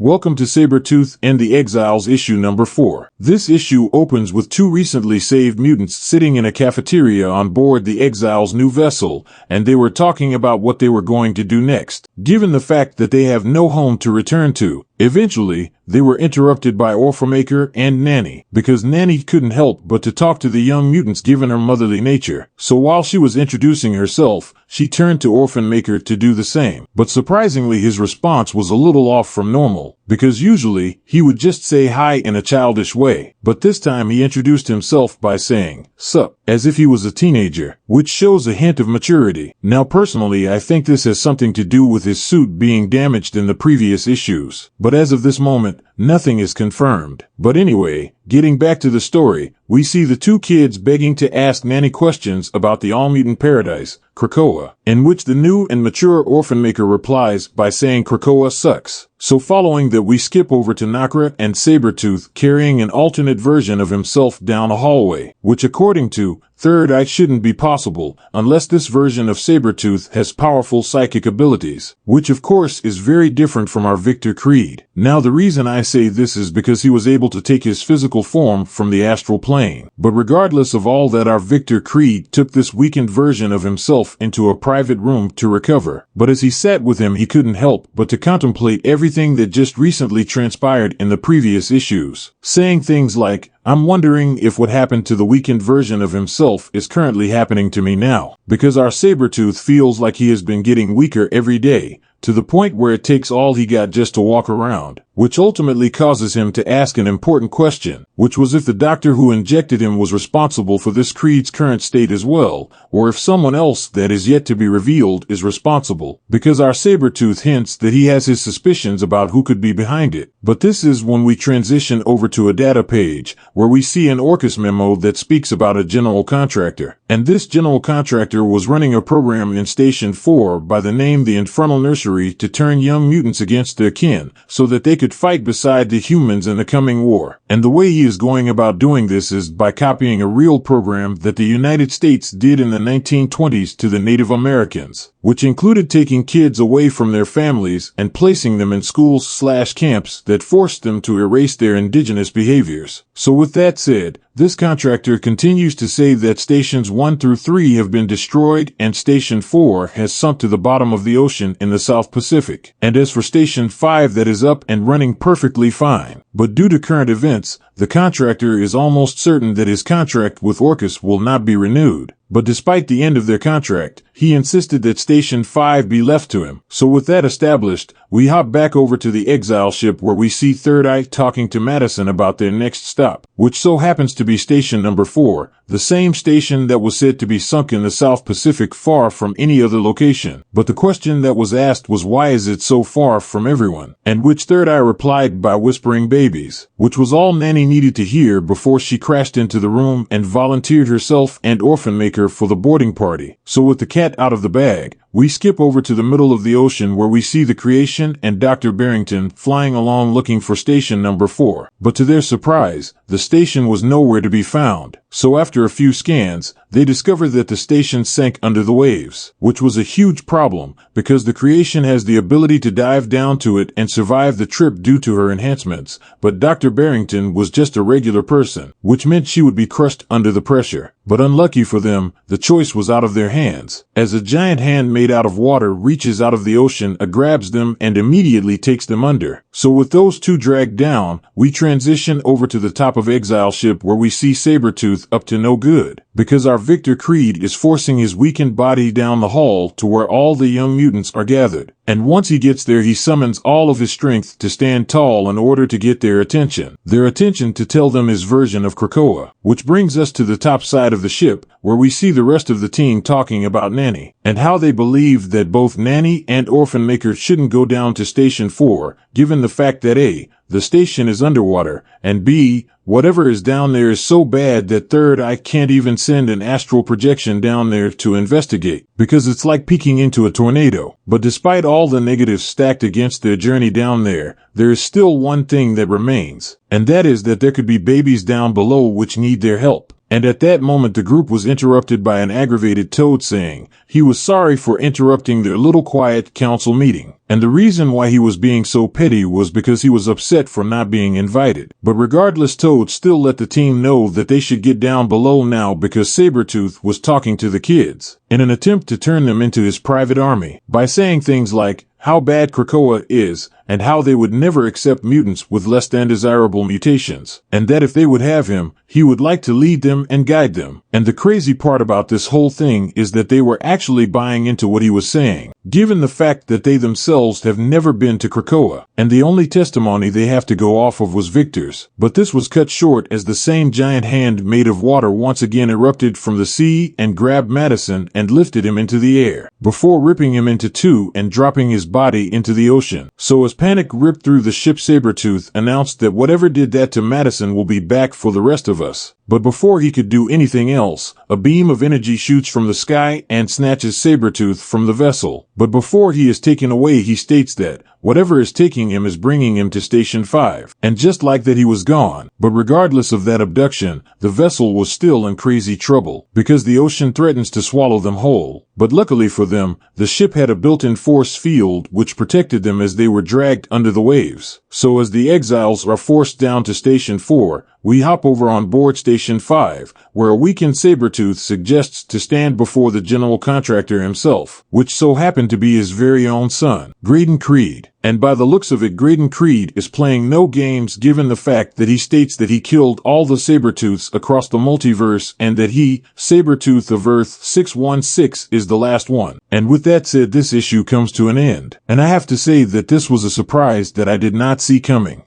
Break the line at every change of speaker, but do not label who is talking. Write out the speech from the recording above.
Welcome to Sabretooth and the Exiles issue number 4. This issue opens with two recently saved mutants sitting in a cafeteria on board the Exiles' new vessel, and they were talking about what they were going to do next, given the fact that they have no home to return to. Eventually, they were interrupted by Orphan-maker and Nanny, because Nanny couldn't help but to talk to the young mutants given her motherly nature. So while she was introducing herself, she turned to Orphan-maker to do the same. But surprisingly, his response was a little off from normal, because usually, he would just say hi in a childish way. But this time he introduced himself by saying, "Sup," as if he was a teenager, which shows a hint of maturity. Now personally, I think this has something to do with his suit being damaged in the previous issues. But as of this moment, nothing is confirmed. But anyway, getting back to the story, we see the two kids begging to ask Nanny questions about the all-mutant paradise, Krakoa, in which the new and mature Orphan-maker replies by saying Krakoa sucks. So following that, we skip over to Nakra and Sabretooth carrying an alternate version of himself down a hallway, which according to Third Eye shouldn't be possible unless this version of Sabretooth has powerful psychic abilities, which of course is very different from our Victor Creed. Now the reason I say this is because he was able to take his physical form from the astral plane. But regardless of all that, our Victor Creed took this weakened version of himself into a private room to recover. But as he sat with him, he couldn't help but to contemplate everything that just recently transpired in the previous issues, saying things like, "I'm wondering if what happened to the weakened version of himself is currently happening to me now, because our Sabretooth feels like he has been getting weaker every day, to the point where it takes all he got just to walk around," which ultimately causes him to ask an important question, which was if the doctor who injected him was responsible for this Creed's current state as well, or if someone else that is yet to be revealed is responsible, because our Sabretooth hints that he has his suspicions about who could be behind it. But this is when we transition over to a data page, where we see an ORCHIS memo that speaks about a general contractor. And this general contractor was running a program in Station 4 by the name the Infernal Nursery to turn young mutants against their kin, so that they could fight beside the humans in the coming war. And the way he is going about doing this is by copying a real program that the United States did in the 1920s to the Native Americans, which included taking kids away from their families and placing them in schools/camps that forced them to erase their indigenous behaviors. So with that said, this contractor continues to say that Stations 1 through 3 have been destroyed and Station 4 has sunk to the bottom of the ocean in the South Pacific. And as for Station 5, that is up and running perfectly fine. But due to current events, the contractor is almost certain that his contract with ORCHIS will not be renewed. But despite the end of their contract, he insisted that Station 5 be left to him. So with that established, we hop back over to the Exile ship where we see Third Eye talking to Madison about their next stop, which so happens to be Station number 4, the same station that was said to be sunk in the South Pacific far from any other location. But the question that was asked was, why is it so far from everyone? And which Third Eye replied by whispering babies, which was all Nanny needed to hear before she crashed into the room and volunteered herself and Orphan-maker for the boarding party. So with the cat out of the bag, we skip over to the middle of the ocean where we see the Creation and Dr. Barrington flying along looking for Station number 4. But to their surprise, the station was nowhere to be found. So after a few scans, they discover that the station sank under the waves, which was a huge problem because the Creation has the ability to dive down to it and survive the trip due to her enhancements. But Dr. Barrington was just a regular person, which meant she would be crushed under the pressure. But unlucky for them, the choice was out of their hands, as a giant hand made out of water reaches out of the ocean, grabs them, and immediately takes them under. So with those two dragged down, we transition over to the top of Exile ship where we see Sabretooth up to no good, because our Victor Creed is forcing his weakened body down the hall to where all the young mutants are gathered. And once he gets there, he summons all of his strength to stand tall in order to get their attention to tell them his version of Krakoa, which brings us to the top side of the ship, where we see the rest of the team talking about Nanny, and how they believe that both Nanny and Orphan-maker shouldn't go down to Station 4, given the fact that A, the station is underwater, and B, whatever is down there is so bad that Third Eye can't even send an astral projection down there to investigate, because it's like peeking into a tornado. But despite all the negatives stacked against their journey down there is still one thing that remains, and that is that there could be babies down below which need their help. And at that moment the group was interrupted by an aggravated Toad saying he was sorry for interrupting their little quiet council meeting. and the reason why he was being so petty was because he was upset for not being invited. But regardless, Toad still let the team know that they should get down below now because Sabretooth was talking to the kids in an attempt to turn them into his private army by saying things like how bad Krakoa is, and how they would never accept mutants with less than desirable mutations, and that if they would have him, he would like to lead them and guide them. And the crazy part about this whole thing is that they were actually buying into what he was saying, given the fact that they themselves have never been to Krakoa, and the only testimony they have to go off of was Victor's. But this was cut short as the same giant hand made of water once again erupted from the sea and grabbed Madison and lifted him into the air, before ripping him into two and dropping his body into the ocean. So as panic ripped through the ship, Sabretooth announced that whatever did that to Madison will be back for the rest of us. But before he could do anything else, a beam of energy shoots from the sky and snatches Sabretooth from the vessel. But before he is taken away, he states that whatever is taking him is bringing him to Station 5. And just like that, he was gone. But regardless of that abduction, the vessel was still in crazy trouble, because the ocean threatens to swallow them whole. But luckily for them, the ship had a built-in force field which protected them as they were dragged under the waves. So as the Exiles are forced down to Station 4, we hop over on board Station 5, where a weakened Sabretooth suggests to stand before the general contractor himself, which so happened to be his very own son, Graydon Creed. And by the looks of it, Graydon Creed is playing no games, given the fact that he states that he killed all the Sabretooths across the multiverse and that he, Sabretooth of Earth 616, is the last one. And with that said, this issue comes to an end. And I have to say that this was a surprise that I did not see coming.